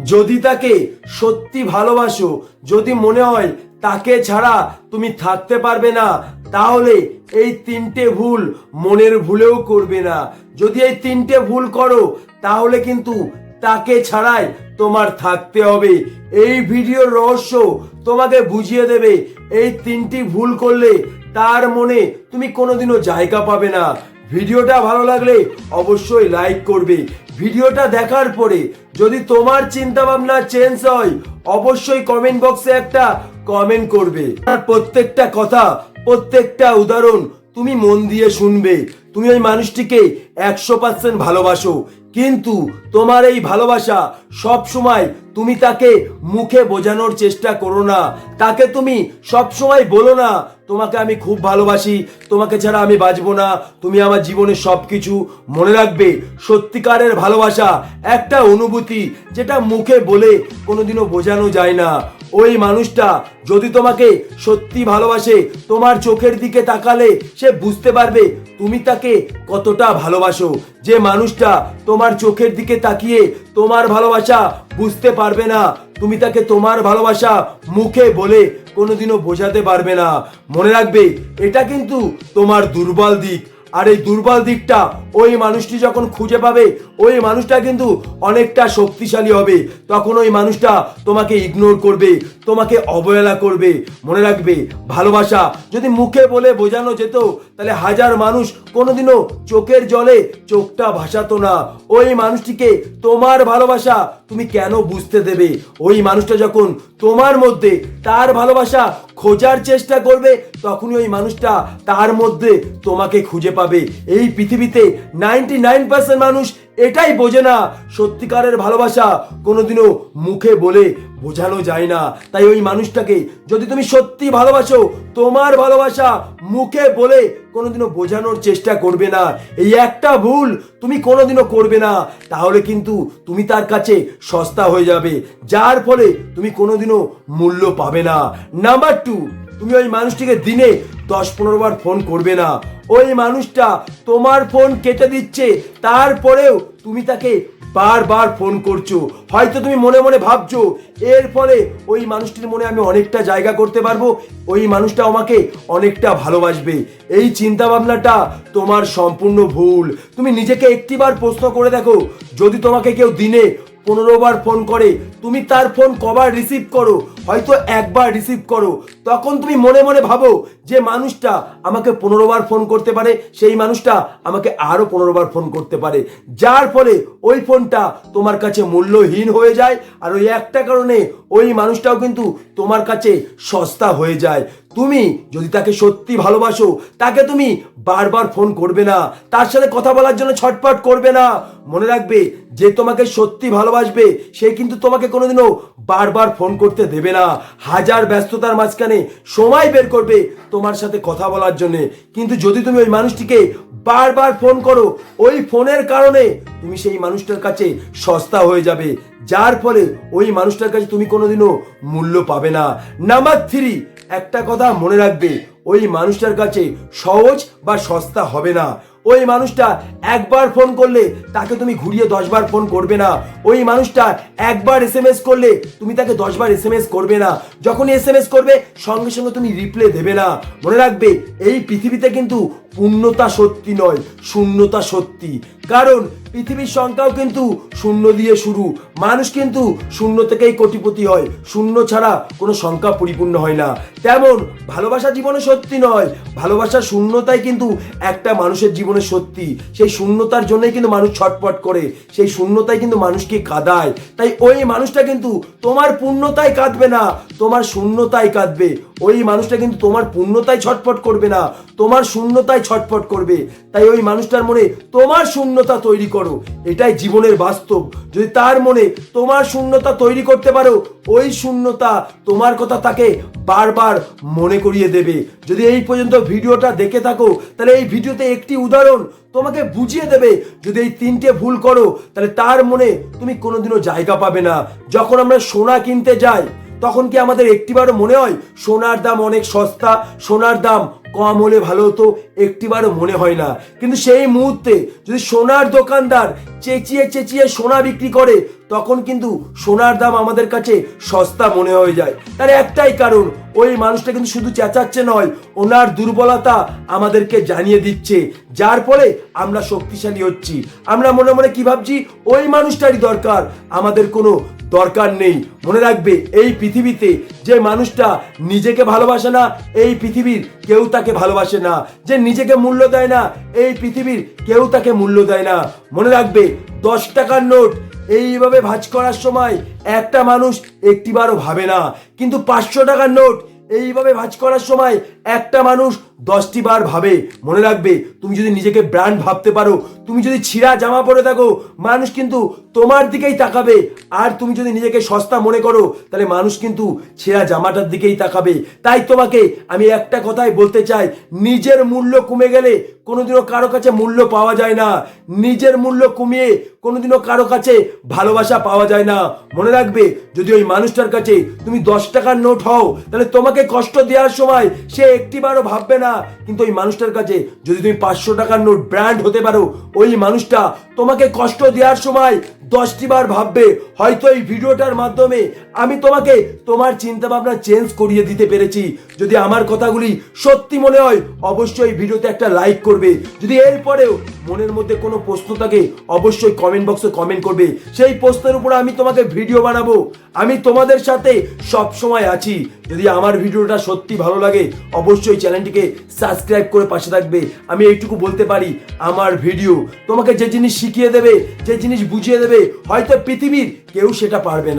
যদি তাকে সত্যি ভালোবাসো, যদি মনে হয় তাকে ছাড়া তুমি থাকতে পারবে না, তাহলে এই তিনটে ভুল মনের ভুলেও করবে না। যদি এই তিনটে ভুল করো তাহলে কিন্তু তাকে ছাড়াই তোমার থাকতে হবে। এই ভিডিওর রহস্য তোমাকে বুঝিয়ে দেবে এই তিনটি ভুল করলে তার মনে তুমি কোনোদিনও জায়গা পাবে না। ভিডিওটা ভালো লাগলে অবশ্যই লাইক করবে। ভিডিওটা দেখার পরে যদি তোমার চিন্তা ভাবনা চেঞ্জ হয় অবশ্যই কমেন্ট বক্সে একটা কমেন্ট করবে। আর প্রত্যেকটা কথা, প্রত্যেকটা উদাহরণ তুমি মন দিয়ে শুনবে। তুমি ওই মানুষটিকে 100% ভালোবাসো, কিন্তু তোমার এই ভালোবাসা সব সময় তুমি তাকে মুখে বোঝানোর চেষ্টা করো না। তাকে তুমি সব সময় বলো না তোমাকে আমি খুব ভালোবাসি, তোমাকে ছাড়া আমি বাঁচবো না, তুমি আমার জীবনের সবকিছু। মনে রাখবে, সত্যিকারের ভালোবাসা একটা অনুভূতি যেটা মুখে বলে কোনোদিনও বোঝানো যায় না। ওই মানুষটা যদি তোমাকে সত্যি ভালোবাসে, তোমার চোখের দিকে তাকালে সে বুঝতে পারবে তুমি তাকে কতটা ভালোবাসো। যে মানুষটা তোমার চোখের দিকে তাকিয়ে তোমার ভালোবাসা বুঝতে পারবে না, তুমি তাকে তোমার ভালোবাসা মুখে বলে কোনোদিনও বোঝাতে পারবে না। মনে রাখবে, এটা কিন্তু তোমার দুর্বল দিক। আর এই দুর্বল দিকটা ওই মানুষটি যখন খুঁজে পাবে, ওই মানুষটা কিন্তু অনেকটা শক্তিশালী হবে। তখন ওই মানুষটা তোমাকে ইগনোর করবে, তোমাকে অবহেলা করবে। মনে রাখবে, ভালোবাসা যদি মুখে বলে বোঝানো যেত তাহলে হাজার মানুষ কোনোদিনও চোখের জলে চোখটা ভাসাতো না। ওই মানুষটিকে তোমার ভালোবাসা তুমি কেন বুঝতে দেবে? ওই মানুষটা যখন তোমার মধ্যে তার ভালোবাসা খোঁজার চেষ্টা করবে, তখনই ওই মানুষটা তার মধ্যে তোমাকে খুঁজে পাবে। এই পৃথিবীতে 99% মানুষ এটাই বোঝে না, সত্যিকারের ভালোবাসা কোনোদিনও মুখে বলে বোঝানো যায় না। তাই ওই মানুষটাকে যদি তুমি সত্যি ভালোবাসো, তোমার ভালোবাসা মুখে বলে কোনোদিনও বোঝানোর চেষ্টা করবে না। এই একটা ভুল তুমি কোনোদিনও করবে না, তাহলে কিন্তু তুমি তার কাছে সস্তা হয়ে যাবে, যার ফলে তুমি কোনোদিনও মূল্য পাবে না। নাম্বার 2, তুমি ওই মানুষটিকে দিনে 10-15 বার ফোন করবে না। ওই মানুষটা তোমার ফোন কেটে দিচ্ছে, তারপরেও তুমি তাকে বারবার ফোন করছো। হয়তো তুমি মনে মনে ভাবছো এর ফলে ওই মানুষটির মনে আমি অনেকটা জায়গা করতে পারবো, ওই মানুষটা আমাকে অনেকটা ভালোবাসবে। এই চিন্তা ভাবনাটা তোমার সম্পূর্ণ ভুল। তুমি নিজেকে একটিবার প্রশ্ন করে দেখো, যদি তোমাকে কেউ দিনে 15 বার ফোন করে, তুমি তার ফোন কবার রিসিভ করো? হয়তো একবার রিসিভ করো। তখন তুমি মনে মনে ভাবো যে মানুষটা আমাকে 15 বার ফোন করতে পারে, সেই মানুষটা আমাকে আরো 15 বার ফোন করতে পারে, যার ফলে ওই ফোনটা তোমার কাছে মূল্যহীন হয়ে যায়। আর ওই একটা কারণে ওই মানুষটাও কিন্তু তোমার কাছে সস্তা হয়ে যায়। তুমি যদি তাকে সত্যি ভালোবাসো, তাকে তুমি বারবার ফোন করবে না, তার সাথে কথা বলার জন্য ছটফট করবে না। মনে রাখবে, যে তোমাকে সত্যি ভালোবাসবে সে কিন্তু তোমাকে কোনোদিনও বারবার ফোন করতে দেবে না। হাজার ব্যস্ততার মাঝখানে সময় বের করবে তোমার সাথে কথা বলার জন্য। কিন্তু যদি তুমি ওই মানুষটিকে বারবার ফোন করো, ওই ফোনের কারণে তুমি সেই মানুষটার কাছে সস্তা হয়ে যাবে, যার ফলে ওই মানুষটার কাছে তুমি কোনোদিনও মূল্য পাবে না। নাম্বার 3, একটা কথা মনে রাখবে, ওই মানুষটার কাছে সহজ বা সস্তা হবে না। ওই মানুষটা একবার ফোন করলে তাকে তুমি ঘুরিয়ে 10 বার ফোন করবে না। ওই মানুষটা একবার SMS করলে তুমি তাকে 10 বার SMS করবে না। যখনই SMS করবে সঙ্গে সঙ্গে তুমি রিপ্লাই দেবে না। মনে রাখবে, এই পৃথিবীতে কিন্তু পূর্ণতা সত্যি নয়, শূন্যতা সত্যি। কারণ পৃথিবীর সংখ্যাও কিন্তু শূন্য দিয়ে শুরু। মানুষ কিন্তু শূন্য থেকেই কোটিপতি হয়, শূন্য ছাড়া কোনো সংখ্যা পরিপূর্ণ হয় না। তেমন ভালোবাসা জীবনে সত্যি নয়, ভালোবাসার শূন্যতাই কিন্তু একটা মানুষের জীবনে সত্যি। সেই শূন্যতার জন্যই কিন্তু মানুষ ছটফট করে, সেই শূন্যতাই কিন্তু মানুষকে কাঁদায়। তাই ওই মানুষটা কিন্তু তোমার পূর্ণতায় কাঁদবে না, তোমার শূন্যতায় কাঁদবে। ওই মানুষটা কিন্তু তোমার পূর্ণতায় ছটফট করবে না, তোমার শূন্যতায় ছটফট করবে। তাই ওই মানুষটার মনে তোমার শূন্যতা তৈরি করো, এটাই জীবনের বাস্তব। যদি তার মনে তোমার শূন্যতা তৈরি করতে পারো, ওই শূন্যতা তোমার কথা তাকে বারবার মনে করিয়ে দেবে। যদি এই পর্যন্ত ভিডিওটা দেখে থাকো, তাহলে এই ভিডিওতে একটি উদাহরণ তোমাকে বুঝিয়ে দেবে। যদি এই 3টে ভুল করো তাহলে তার মনে তুমি কোনোদিনও জায়গা পাবে না। যখন আমরা সোনা কিনতে যাই, তখন কি আমাদের একটিবারও মনে হয় সোনার দাম অনেক সস্তা, সোনার দাম কম হলে ভালো হতো? একটিবারও মনে হয় না। কিন্তু সেই মুহূর্তে যদি সোনার দোকানদার চেঁচিয়ে চেঁচিয়ে সোনা বিক্রি করে, তখন কিন্তু সোনার দাম আমাদের কাছে সস্তা মনে হয়ে যায়। তার একটাই কারণ, ওই মানুষটা কিন্তু শুধু চেঁচাচ্ছে নয়, ওনার দুর্বলতা আমাদেরকে জানিয়ে দিচ্ছে, যার ফলে আমরা শক্তিশালী হচ্ছি। আমরা মনে মনে কি ভাবছি, ওই মানুষটারই দরকার, আমাদের কোনো দরকার নেই। মনে রাখবে, এই পৃথিবীতে যে মানুষটা নিজেকে ভালোবাসে না, এই পৃথিবীর কেউ তাকে ভালোবাসে না। যে নিজেকে মূল্য দেয় না, এই পৃথিবীর কেউ তাকে মূল্য দেয় না। মনে রাখবে, 10 টাকার নোট এইভাবে ভাঁজ করার সময় একটা মানুষ একটিবারও ভাবে না, কিন্তু 500 টাকার নোট এইভাবে ভাঁজ করার সময় একটা মানুষ 10টি বার ভাবে। মনে রাখবে, তুমি যদি নিজেকে ব্র্যান্ড ভাবতে পারো, তুমি যদি ছিঁড়া জামা পরে থাকো, মানুষ কিন্তু তোমার দিকেই তাকাবে। আর তুমি যদি নিজেকে সস্তা মনে করো, তাহলে মানুষ কিন্তু ছেঁড়া জামাটার দিকেই তাকাবে। তাই তোমাকে আমি একটা কথাই বলতে চাই, নিজের মূল্য কমে গেলে কোনোদিনও কারো কাছে মূল্য পাওয়া যায় না। নিজের মূল্য কমিয়ে কোনোদিনও কারো কাছে ভালোবাসা পাওয়া যায় না। মনে রাখবে, যদি ওই মানুষটার কাছে তুমি 10 টাকার নোট হও, তাহলে তোমাকে কষ্ট দেওয়ার সময় সে একটিবারও ভাববে না। কিন্তু ওই মানুষটার কাছে যদি তুমি 500 টাকার নোট ব্র্যান্ড হতে পারো, ওই মানুষটা তোমাকে কষ্ট দেওয়ার সময় 10টি বার ভাববে। হয়তো এই ভিডিওটার মাধ্যমে আমি তোমাকে তোমার চিন্তা ভাবনা চেঞ্জ করিয়ে দিতে পেরেছি। যদি আমার কথাগুলি সত্যি মনে হয়, অবশ্যই ভিডিওতে একটা লাইক করবে। যদি এরপরেও মনের মধ্যে কোনো প্রশ্ন থাকে, অবশ্যই কমেন্ট বক্সে কমেন্ট করবে। সেই প্রশ্নের উপর আমি তোমাকে ভিডিও বানাবো। আমি তোমাদের সাথে সব সময় আছি। যদি আমার ভিডিওটা সত্যি ভালো লাগে, অবশ্যই চ্যানেলটিকে সাবস্ক্রাইব করে পাশে থাকবে। আমি এইটুকু বলতে পারি, আমার ভিডিও তোমাকে যে জিনিস শিখিয়ে দেবে, যে জিনিস বুঝিয়ে দেবে, হয়তো পৃথিবীর কেউ সেটা পারবে না।